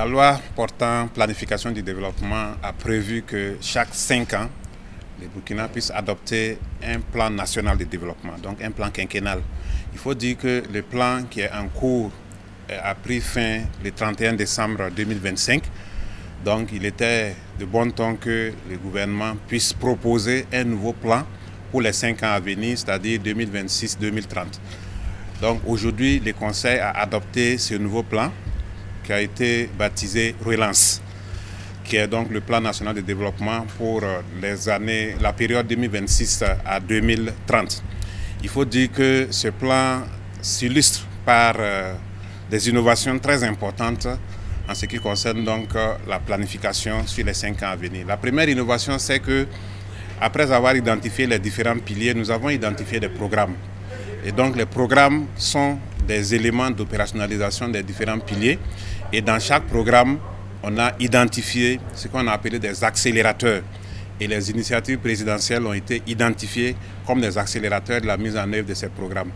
La loi portant planification du développement a prévu que chaque 5 ans, le Burkina puisse adopter un plan national de développement, donc un plan quinquennal. Il faut dire que le plan qui est en cours a pris fin le 31 décembre 2025. Donc il était de bon ton que le gouvernement puisse proposer un nouveau plan pour les 5 ans à venir, c'est-à-dire 2026-2030. Donc aujourd'hui, le Conseil a adopté ce nouveau plan qui a été baptisé Relance, qui est donc le plan national de développement pour la période 2026 à 2030. Il faut dire que ce plan s'illustre par des innovations très importantes en ce qui concerne donc la planification sur les 5 ans à venir. La première innovation, c'est que après avoir identifié les différents piliers, nous avons identifié des programmes. Et donc les programmes sont des éléments d'opérationnalisation des différents piliers. Et dans chaque programme, on a identifié ce qu'on a appelé des accélérateurs. Et les initiatives présidentielles ont été identifiées comme des accélérateurs de la mise en œuvre de ces programmes.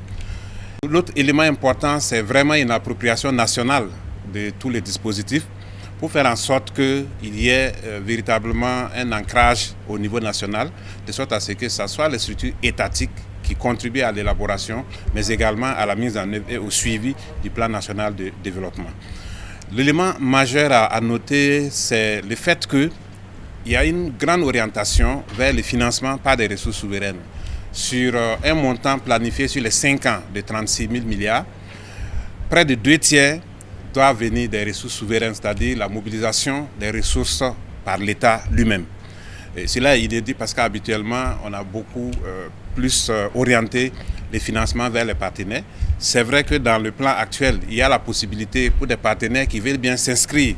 L'autre élément important, c'est vraiment une appropriation nationale de tous les dispositifs pour faire en sorte qu'il y ait véritablement un ancrage au niveau national, de sorte à ce que ce soit les structures étatiques qui contribuent à l'élaboration, mais également à la mise en œuvre et au suivi du plan national de développement. L'élément majeur à noter, c'est le fait qu'il y a une grande orientation vers le financement par des ressources souveraines. Sur un montant planifié sur les 5 ans de 36 000 milliards, près de 2 tiers doivent venir des ressources souveraines, c'est-à-dire la mobilisation des ressources par l'État lui-même. Et cela est inédit parce qu'habituellement, on a beaucoup plus orienté les financements vers les partenaires. C'est vrai que dans le plan actuel, il y a la possibilité pour des partenaires qui veulent bien s'inscrire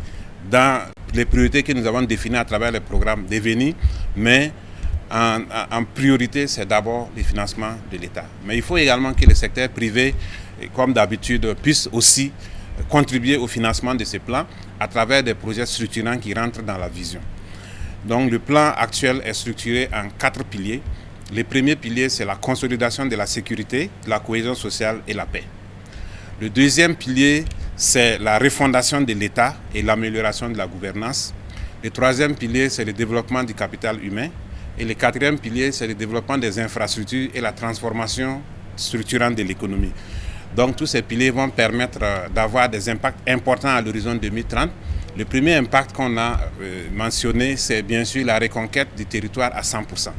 dans les priorités que nous avons définies à travers les programmes de venir, mais en priorité, c'est d'abord les financements de l'État. Mais il faut également que le secteur privé, comme d'habitude, puisse aussi contribuer au financement de ces plans à travers des projets structurants qui rentrent dans la vision. Donc le plan actuel est structuré en 4 piliers. Le premier pilier, c'est la consolidation de la sécurité, de la cohésion sociale et la paix. Le deuxième pilier, c'est la refondation de l'État et l'amélioration de la gouvernance. Le troisième pilier, c'est le développement du capital humain. Et le quatrième pilier, c'est le développement des infrastructures et la transformation structurante de l'économie. Donc tous ces piliers vont permettre d'avoir des impacts importants à l'horizon 2030. Le premier impact qu'on a mentionné, c'est bien sûr la reconquête du territoire à 100%.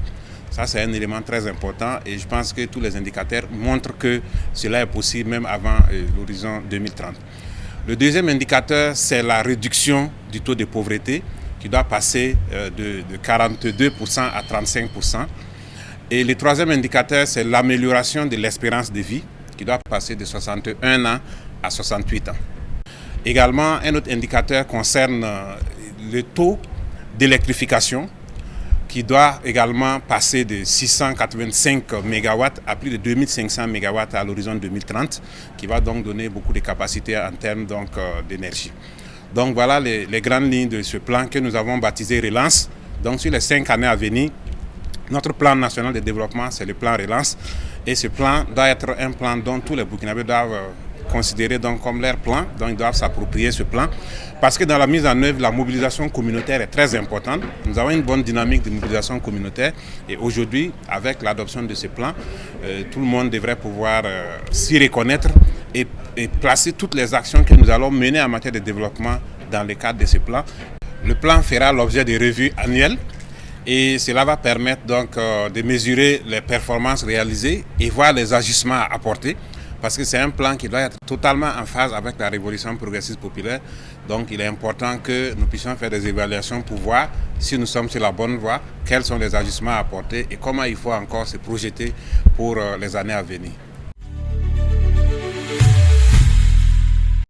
Ça, c'est un élément très important et je pense que tous les indicateurs montrent que cela est possible même avant l'horizon 2030. Le deuxième indicateur, c'est la réduction du taux de pauvreté qui doit passer de 42% à 35%. Et le troisième indicateur, c'est l'amélioration de l'espérance de vie qui doit passer de 61 ans à 68 ans. Également, un autre indicateur concerne le taux d'électrification qui doit également passer de 685 MW à plus de 2500 MW à l'horizon 2030, qui va donc donner beaucoup de capacités en termes d'énergie. Donc voilà les grandes lignes de ce plan que nous avons baptisé Relance. Donc sur les 5 années à venir, notre plan national de développement, c'est le plan Relance. Et ce plan doit être un plan dont tous les Burkinabés doivent considérer donc comme leur plan, donc ils doivent s'approprier ce plan. Parce que dans la mise en œuvre, la mobilisation communautaire est très importante. Nous avons une bonne dynamique de mobilisation communautaire. Et aujourd'hui, avec l'adoption de ce plan, tout le monde devrait pouvoir s'y reconnaître et placer toutes les actions que nous allons mener en matière de développement dans le cadre de ce plan. Le plan fera l'objet de revues annuelles. Et cela va permettre donc de mesurer les performances réalisées et voir les ajustements à apporter. Parce que c'est un plan qui doit être totalement en phase avec la révolution progressiste populaire. Donc il est important que nous puissions faire des évaluations pour voir si nous sommes sur la bonne voie, quels sont les ajustements à apporter et comment il faut encore se projeter pour les années à venir.